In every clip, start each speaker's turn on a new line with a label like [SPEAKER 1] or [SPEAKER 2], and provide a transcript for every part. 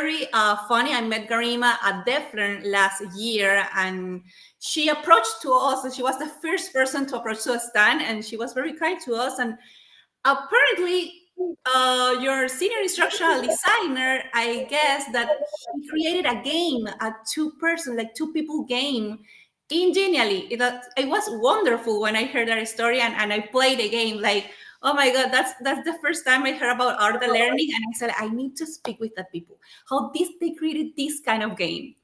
[SPEAKER 1] very funny. I met Garima at DevLearn last year, and she approached to us. She was the first person to approach to a stand, and she was very kind to us. And apparently, your senior instructional designer, I guess that he created a game, a two-person, like two-people game in Genially. It was wonderful when I heard that story, and I played the game. Like, oh my God, that's the first time I heard about Artha Learning, and I said I need to speak with that people. How they created this kind of game?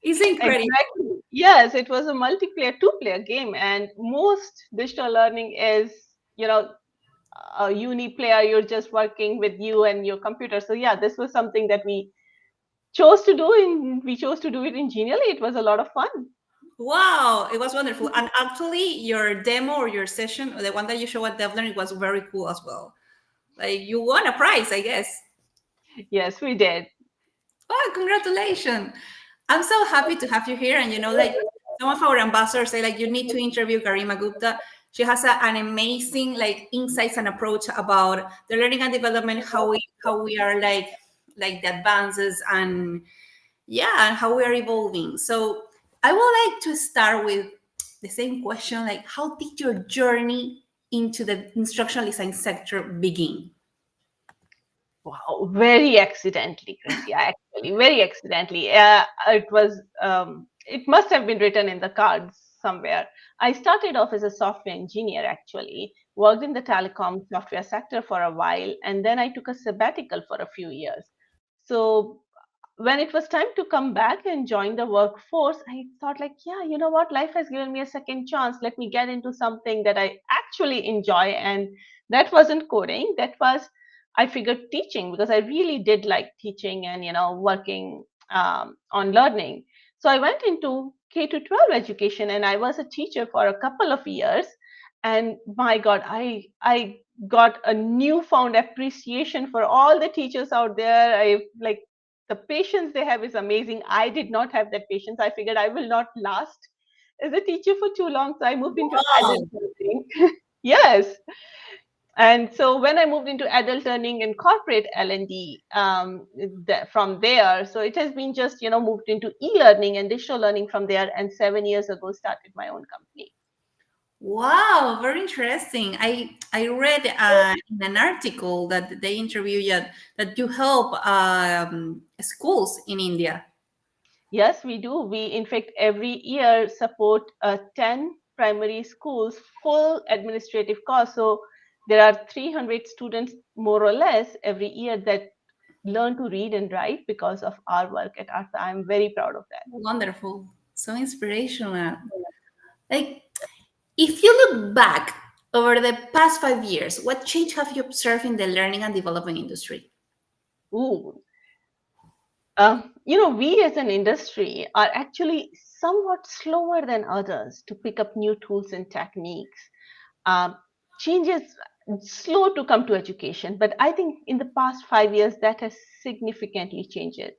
[SPEAKER 1] It's incredible.
[SPEAKER 2] Exactly. Yes, it was a multiplayer, two-player game, and most digital learning is, a uniplayer. You're just working with you and your computer. So yeah, this was something that we chose to do it in Genially. It was a lot of fun.
[SPEAKER 1] Wow, it was wonderful. And actually, your demo or your session, the one that you showed at DevLearn, it was very cool as well. Like you won a prize, I guess.
[SPEAKER 2] Yes, we did.
[SPEAKER 1] Oh, congratulations. I'm so happy to have you here. And like some of our ambassadors say, like, you need to interview Garima Gupta. She has an amazing like insights and approach about the learning and development, how we are like the advances and and how we are evolving. So I would like to start with the same question, like how did your journey into the instructional design sector begin?
[SPEAKER 2] Wow, very accidentally, Chrissy. Actually, very accidentally. It must have been written in the cards somewhere. I started off as a software engineer, actually, worked in the telecom software sector for a while, and then I took a sabbatical for a few years. So when it was time to come back and join the workforce, I thought, like, yeah, you know what? Life has given me a second chance. Let me get into something that I actually enjoy. And that wasn't coding. That was, I figured, teaching, because I really did like teaching and, working on learning. So I went into K to 12 education, and I was a teacher for a couple of years. And my God, I got a newfound appreciation for all the teachers out there. I like the patience they have is amazing. I did not have that patience. I figured I will not last as a teacher for too long, so I moved into
[SPEAKER 1] Wow.
[SPEAKER 2] adult learning. Yes. And so when I moved into adult learning and corporate L&D, from there, so it has been just, moved into e-learning and digital learning from there. And 7 years ago, started my own company.
[SPEAKER 1] Wow, very interesting. I read in an article that they interviewed you that you help schools in India.
[SPEAKER 2] Yes, we do. We, in fact, every year support 10 primary schools full administrative costs. So there are 300 students, more or less, every year that learn to read and write because of our work at Artha. I'm very proud of that.
[SPEAKER 1] Wonderful, so inspirational. Like, if you look back over the past 5 years, what change have you observed in the learning and development industry?
[SPEAKER 2] Ooh. We as an industry are actually somewhat slower than others to pick up new tools and techniques. Um, Changes slow to come to education, but I think in the past 5 years that has significantly changed.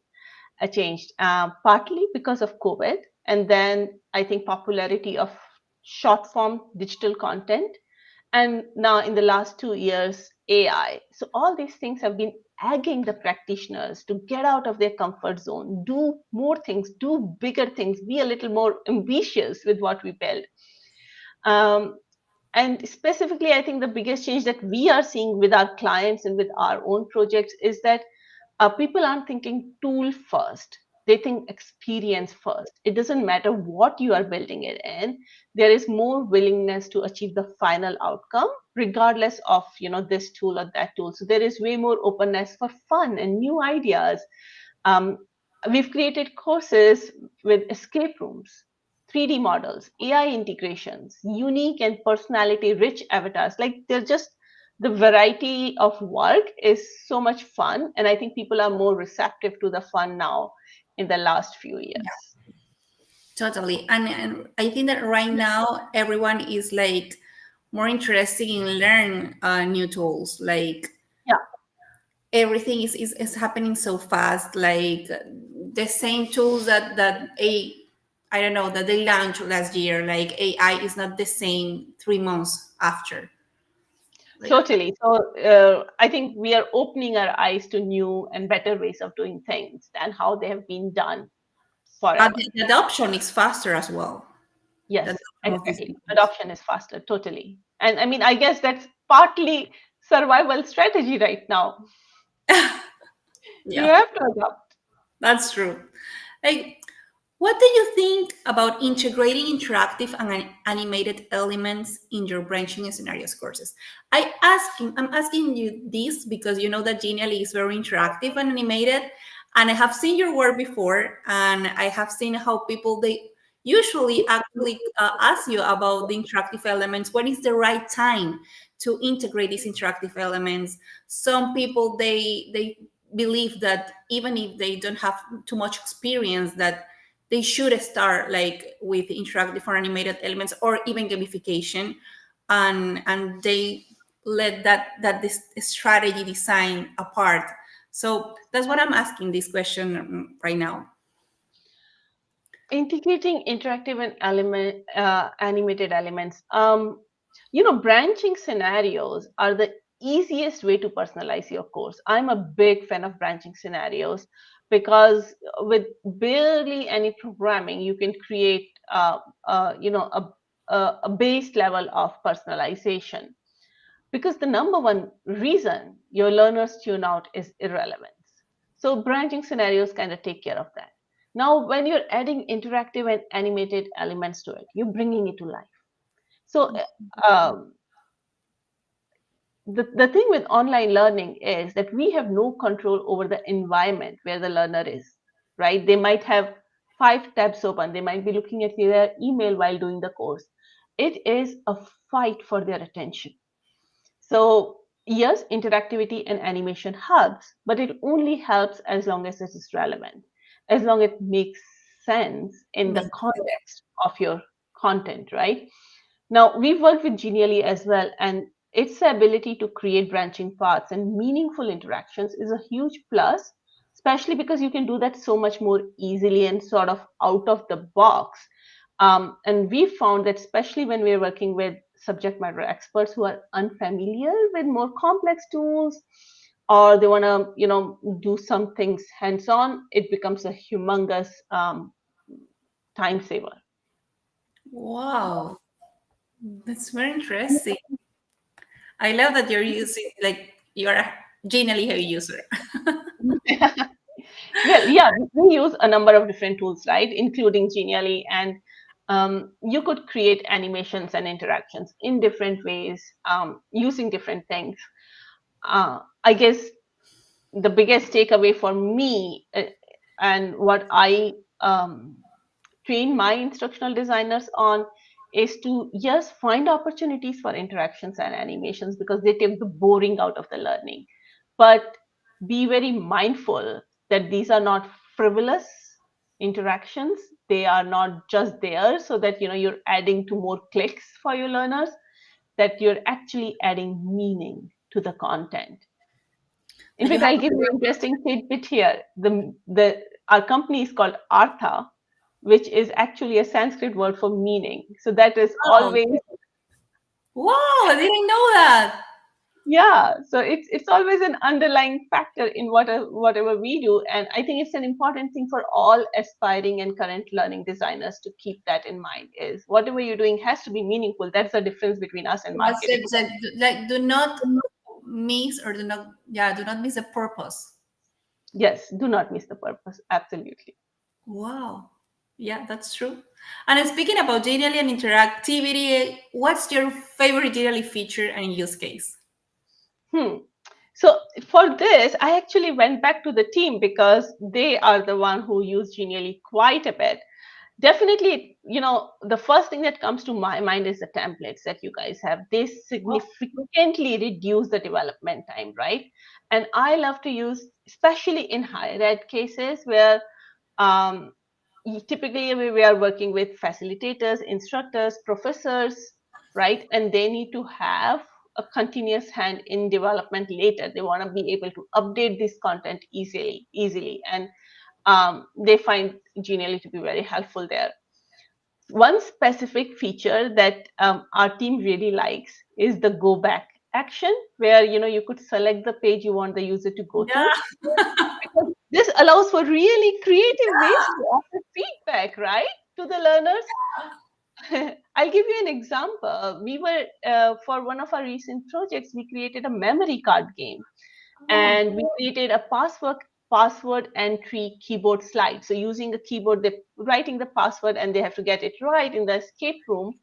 [SPEAKER 2] Partly because of COVID, and then I think popularity of short form digital content, and now in the last 2 years, AI. So all these things have been egging the practitioners to get out of their comfort zone, do more things, do bigger things, be a little more ambitious with what we build. Um, and specifically, I think the biggest change that we are seeing with our clients and with our own projects is that people aren't thinking tool first. They think experience first. It doesn't matter what you are building it in. There is more willingness to achieve the final outcome, regardless of this tool or that tool. So there is way more openness for fun and new ideas. Um, we've created courses with escape rooms, 3D models, AI integrations, unique and personality rich avatars. Like they're just the variety of work is so much fun. And I think people are more receptive to the fun now in the last few years.
[SPEAKER 1] Totally. And I think that right now everyone is like more interested in learn new tools. Like
[SPEAKER 2] Yeah.
[SPEAKER 1] everything is happening so fast. Like the same tools I don't know, that they launched last year, like AI is not the same 3 months after. Yeah.
[SPEAKER 2] Totally. So I think we are opening our eyes to new and better ways of doing things than how they have been done
[SPEAKER 1] And
[SPEAKER 2] forever.
[SPEAKER 1] the adoption is faster as well. The
[SPEAKER 2] Yes,
[SPEAKER 1] adoption of these
[SPEAKER 2] exactly.
[SPEAKER 1] systems.
[SPEAKER 2] Adoption is faster, totally. And I mean, I guess that's partly survival strategy right now. You
[SPEAKER 1] Yeah,
[SPEAKER 2] have to adopt.
[SPEAKER 1] that's true. Like, what do you think about integrating interactive and animated elements in your branching scenarios courses? I'm asking you this because you know that Genially is very interactive and animated, and I have seen your work before, and I have seen how people they usually actually ask you about the interactive elements. When is the right time to integrate these interactive elements? Some people they believe that even if they don't have too much experience, that they should start like with interactive or animated elements or even gamification, and they let this strategy design apart. So that's what I'm asking this question right now.
[SPEAKER 2] Integrating interactive and animated elements. Branching scenarios are the easiest way to personalize your course. I'm a big fan of branching scenarios because with barely any programming, you can create, a base level of personalization. Because the number one reason your learners tune out is irrelevance. So branching scenarios kind of take care of that. Now, when you're adding interactive and animated elements to it, you're bringing it to life. So the thing with online learning is that we have no control over the environment where the learner is, right? They might have 5 tabs open. They might be looking at their email while doing the course. It is a fight for their attention. So yes, interactivity and animation helps, but it only helps as long as it is relevant, as long as it makes sense in the
[SPEAKER 1] Yeah.
[SPEAKER 2] context of your content, right? Now, we've worked with Genially as well, and its ability to create branching paths and meaningful interactions is a huge plus, especially because you can do that so much more easily and sort of out of the box. And we found that especially when we're working with subject matter experts who are unfamiliar with more complex tools, or they want to, do some things hands-on, it becomes a humongous time saver.
[SPEAKER 1] Wow, that's very interesting. I love that you're using like you're a Genially heavy user.
[SPEAKER 2] Well, yeah, we use a number of different tools, right, including Genially, and you could create animations and interactions in different ways using different things. I guess the biggest takeaway for me and what I train my instructional designers on is to just find opportunities for interactions and animations because they take the boring out of the learning, but be very mindful that these are not frivolous interactions. They are not just there so that you're adding to more clicks for your learners, that you're actually adding meaning to the content. In
[SPEAKER 1] That you
[SPEAKER 2] fact,
[SPEAKER 1] have
[SPEAKER 2] I'll
[SPEAKER 1] to
[SPEAKER 2] give you
[SPEAKER 1] work.
[SPEAKER 2] an interesting tidbit here. The Our company is called Artha, which is actually a Sanskrit word for meaning. So that is
[SPEAKER 1] Wow,
[SPEAKER 2] always,
[SPEAKER 1] wow, I didn't know that.
[SPEAKER 2] yeah. So it's always an underlying factor in whatever we do, and I think it's an important thing for all aspiring and current learning designers to keep that in mind. Is whatever you're doing has to be meaningful. That's the difference between us and
[SPEAKER 1] That's
[SPEAKER 2] marketing.
[SPEAKER 1] it. Like, do not miss or do not, yeah, do not miss the purpose.
[SPEAKER 2] Yes, do not miss the purpose. Absolutely.
[SPEAKER 1] Wow. Yeah, that's true. And speaking about Genially and interactivity, what's your favorite Genially feature and use case?
[SPEAKER 2] Hmm. So for this, I actually went back to the team because they are the one who use Genially quite a bit. Definitely, the first thing that comes to my mind is the templates that you guys have. They
[SPEAKER 1] Oh,
[SPEAKER 2] significantly reduce the development time, right? And I love to use, especially in higher ed cases where um, typically we are working with facilitators, instructors, professors, right? And they need to have a continuous hand in development later. They want to be able to update this content easily, and they find Genially to be very helpful there. One specific feature that our team really likes is the go back action where you could select the page you want the user to go to,
[SPEAKER 1] Yeah.
[SPEAKER 2] because this allows for really creative ways to offer feedback, right, to the learners. I'll give you an example. We were for one of our recent projects, we created a memory card game,
[SPEAKER 1] Oh,
[SPEAKER 2] and we created a password entry keyboard slide. So using a keyboard, they're writing the password and they have to get it right in the escape room.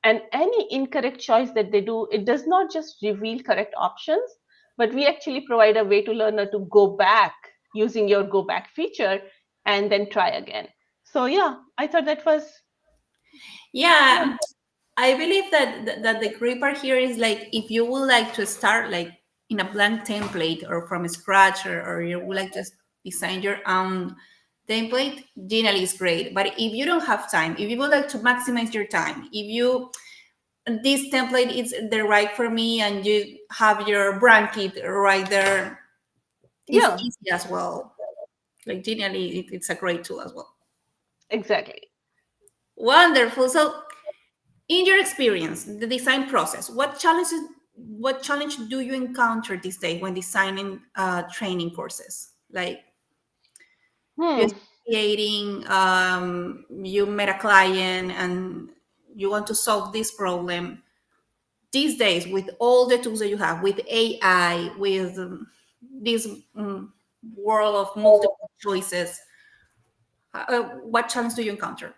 [SPEAKER 2] And any incorrect choice that they do, it does not just reveal correct options, but we actually provide a way to learner to go back using your go back feature and then try again. So yeah, I thought that was
[SPEAKER 1] yeah. I believe that the great part here is like if you would like to start like in a blank template or from scratch, or you would like to design your own template, Genially is great. But if you don't have time, if you would like to maximize your time, if you this template is the right for me and you have your brand kit right there, it's
[SPEAKER 2] yeah,
[SPEAKER 1] easy as well. Like Genially, it's a great tool as well.
[SPEAKER 2] exactly.
[SPEAKER 1] Wonderful. So in your experience, the design process, what challenge do you encounter these days when designing training courses? Like you're
[SPEAKER 2] Hmm.
[SPEAKER 1] creating, you met a client and you want to solve this problem. These days, with all the tools that you have, with AI, with this world of multiple choices, what challenge do you encounter?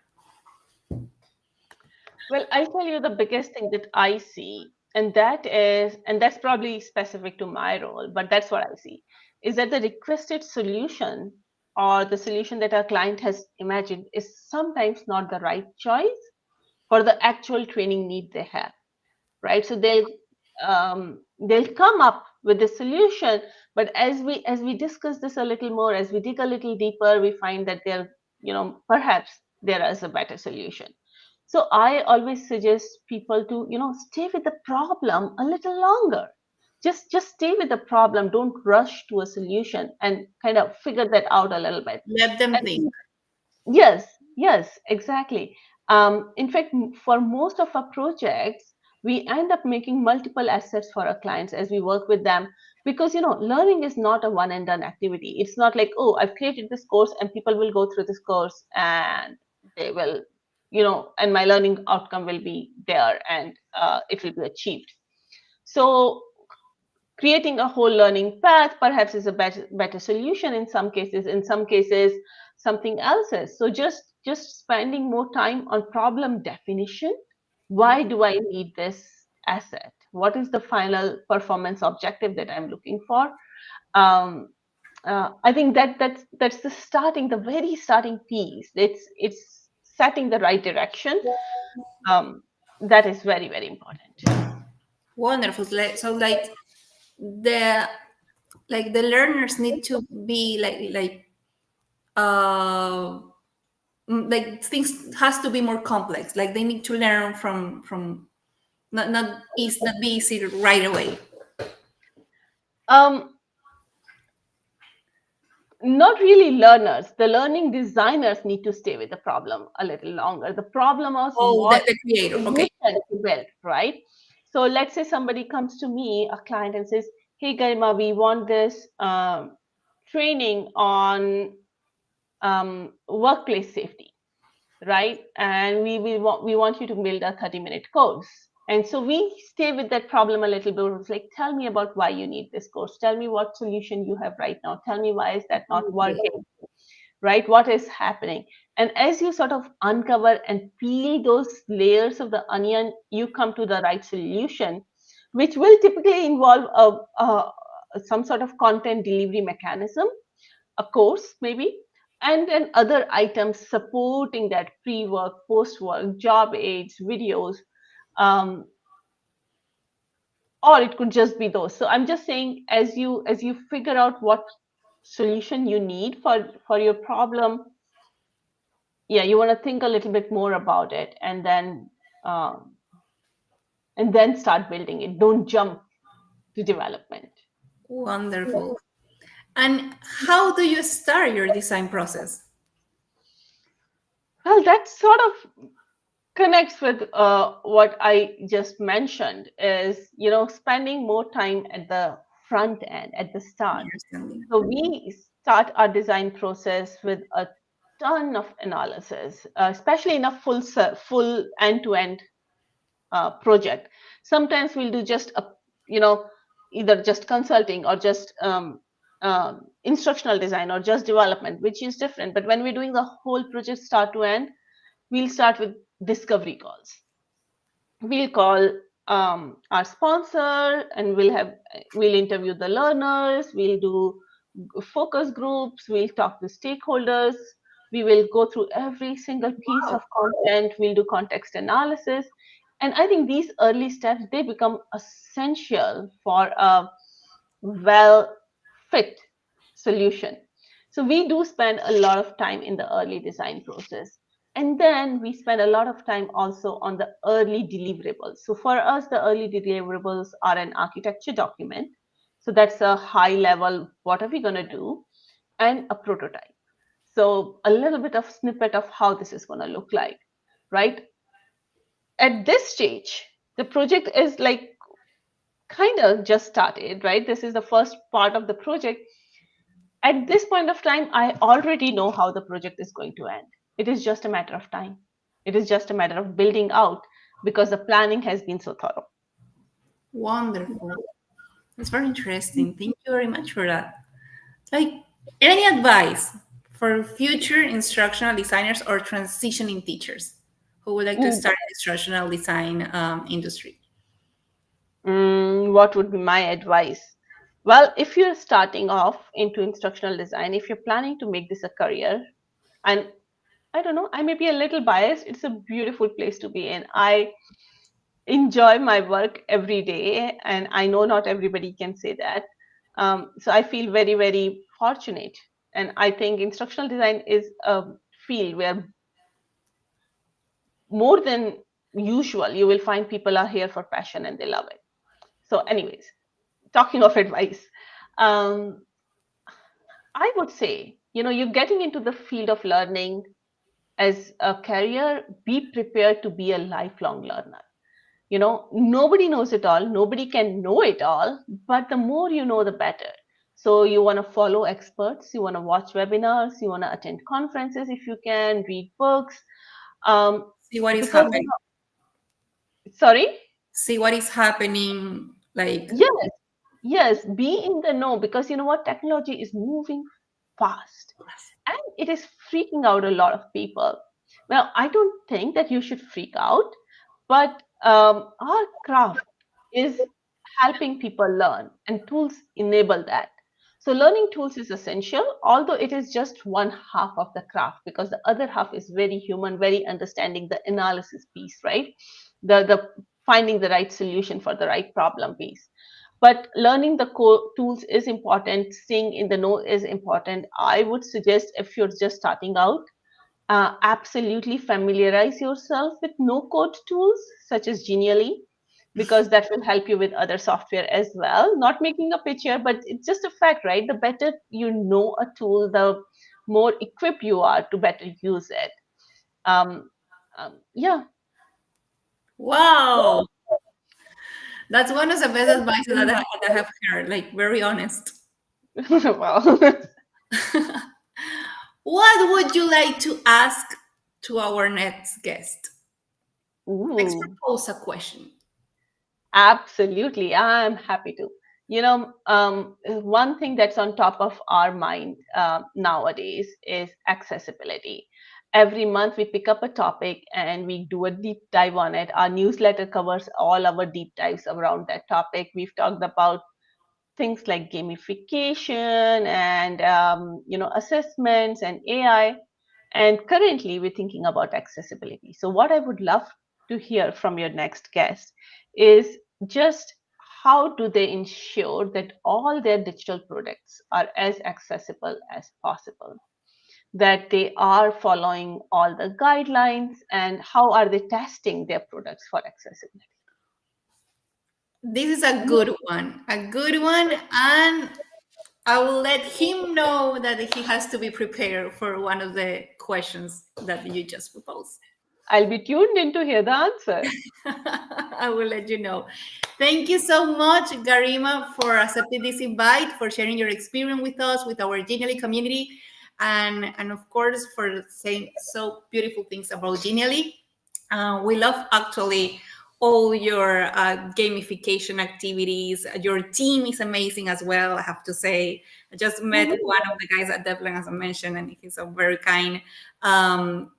[SPEAKER 2] Well, I tell you the biggest thing that I see, and that's probably specific to my role, but that's what I see, is that the requested solution or the solution that our client has imagined is sometimes not the right choice for the actual training need they have, right? So they'll come up with the solution, but as we discuss this a little more, as we dig a little deeper, we find that perhaps there is a better solution. So I always suggest people to stay with the problem a little longer. Just stay with the problem. Don't rush to a solution and kind of figure that out a little bit.
[SPEAKER 1] Let them think.
[SPEAKER 2] And yes, yes, exactly. In fact, for most of our projects, we end up making multiple assets for our clients as we work with them, because learning is not a one and done activity. It's not like, oh, I've created this course and people will go through this course and they will, and my learning outcome will be there and it will be achieved. So creating a whole learning path perhaps is a better solution in some cases. In some cases, something else is. So just spending more time on problem definition. Why do I need this asset? What is the final performance objective that I'm looking for? um, I think that's the very starting piece. It's setting the right direction. um, that is very, very important.
[SPEAKER 1] Wonderful. So the the learners need to be uh like things has to be more complex. Like they need to learn from not be easy right away.
[SPEAKER 2] um, Not really learners. The learning designers need to stay with the problem a little longer. The problem is
[SPEAKER 1] Oh,
[SPEAKER 2] what
[SPEAKER 1] the creator. Okay.
[SPEAKER 2] solution to build, right? So let's say somebody comes to me, a client, and says, "Hey, Garima, we want this training on workplace safety, right? And we want you to build a 30-minute course." And so we stay with that problem a little bit. It's like, tell me about why you need this course. Tell me what solution you have right now. Tell me why is that not working, right? What is happening? And as you sort of uncover and peel those layers of the onion, you come to the right solution, which will typically involve some sort of content delivery mechanism, a course maybe, and then other items supporting that pre-work, post-work, job aids, videos, um, or it could just be those. So I'm just saying, as you figure out what solution you need for your problem, yeah, you want to think a little bit more about it, um, and then start building it. Don't jump to development.
[SPEAKER 1] Wonderful. And how do you start your design process?
[SPEAKER 2] Well, that's sort of connects with what I just mentioned is, spending more time at the front end, at the start.
[SPEAKER 1] Understanding.
[SPEAKER 2] So we start our design process with a ton of analysis, especially in a full end-to-end project. Sometimes we'll do just you know, either just consulting or just instructional design or just development, which is different. But when we're doing the whole project start to end, we'll start with discovery calls. We'll call our sponsor, and we'll interview the learners. We'll do focus groups. We'll talk to stakeholders. We will go through every single piece
[SPEAKER 1] Wow.
[SPEAKER 2] of content. We'll do context analysis. And I think these early steps, they become essential for a well fit solution. So we do spend a lot of time in the early design process. And then we spend a lot of time also on the early deliverables. So for us, the early deliverables are an architecture document. So that's a high level, what are we going to do? And a prototype. So a little bit of snippet of how this is going to look like, right? At this stage, the project is like kind of just started, right? This is the first part of the project. At this point of time, I already know how the project is going to end. It is just a matter of time. It is just a matter of building out because the planning has been so thorough.
[SPEAKER 1] Wonderful. That's very interesting. Thank you very much for that. Like, any advice for future instructional designers or transitioning teachers who would like to
[SPEAKER 2] Mm,
[SPEAKER 1] start in the instructional design industry?
[SPEAKER 2] what would be my advice? Well, if you're starting off into instructional design, if you're planning to make this a career, and I don't know, I may be a little biased, it's a beautiful place to be in. I enjoy my work every day, and I know not everybody can say that. So I feel very, very fortunate. And I think instructional design is a field where more than usual, you will find people are here for passion and they love it. So, anyways, talking of advice, um, I would say, you're getting into the field of learning as a career, be prepared to be a lifelong learner. Nobody knows it all, nobody can know it all, but the more you know, the better. So you want to follow experts, you want to watch webinars, you want to attend conferences if you can, read books,
[SPEAKER 1] See what is
[SPEAKER 2] because
[SPEAKER 1] happening.
[SPEAKER 2] sorry.
[SPEAKER 1] See what is happening. Like,
[SPEAKER 2] Yes, yes, be in the know, because you know what, technology is moving fast and it is freaking out a lot of people. Well, I don't think that you should freak out, but our craft is helping people learn, and tools enable that. So learning tools is essential, although it is just one half of the craft, because the other half is very human, very understanding, the analysis piece, right? The finding the right solution for the right problem piece. But learning the core tools is important, staying in the know is important. I would suggest, if you're just starting out, absolutely familiarize yourself with no code tools such as Genially, because that will help you with other software as well. Not making a picture, but it's just a fact, right? The better you know a tool, the more equipped you are to better use it. Um, yeah.
[SPEAKER 1] wow, that's one of the best advice that I have heard. Like, very honest.
[SPEAKER 2] Well,
[SPEAKER 1] What would you like to ask to our next guest? Let's
[SPEAKER 2] ooh.
[SPEAKER 1] propose a question.
[SPEAKER 2] Absolutely, I'm happy to. One thing that's on top of our mind nowadays is accessibility. Every month we pick up a topic and we do a deep dive on it. Our newsletter covers all our deep dives around that topic. We've talked about things like gamification and assessments and AI. And currently, we're thinking about accessibility. So, what I would love to hear from your next guest is just how do they ensure that all their digital products are as accessible as possible? That they are following all the guidelines, and how are they testing their products for accessibility?
[SPEAKER 1] This is a good one. A good one. And I will let him know that he has to be prepared for one of the questions that you just proposed.
[SPEAKER 2] I'll be tuned in to hear the answer.
[SPEAKER 1] I will let you know. Thank you so much, Garima, for accepting this invite, for sharing your experience with us, with our Genially community, and of course for saying so beautiful things about Genially. We love actually all your gamification activities. Your team is amazing as well, I have to say. I just met
[SPEAKER 2] Mhm.
[SPEAKER 1] one of the guys at Devlin, as I mentioned, and he's a very kind.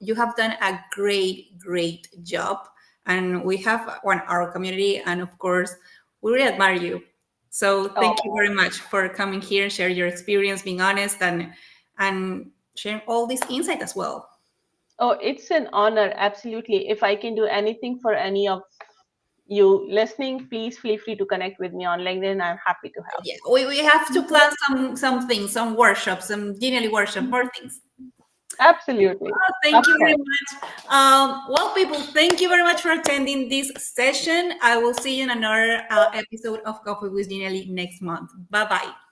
[SPEAKER 1] You have done a great, great job. And we have one our community, and of course, we really admire you. So thank you
[SPEAKER 2] Oh,
[SPEAKER 1] very much for coming here, share your experience, being honest, and sharing all this insight as well.
[SPEAKER 2] oh, it's an honor. Absolutely. If I can do anything for any of you listening, please feel free to connect with me on LinkedIn. I'm happy to help.
[SPEAKER 1] Yeah, we have to plan some things, some workshops, some Genially workshop, more things.
[SPEAKER 2] Absolutely.
[SPEAKER 1] Oh,
[SPEAKER 2] Of
[SPEAKER 1] thank you very
[SPEAKER 2] course.
[SPEAKER 1] much. Well, people, thank you very much for attending this session. I will see you in another episode of Coffee with Genially next month. Bye bye.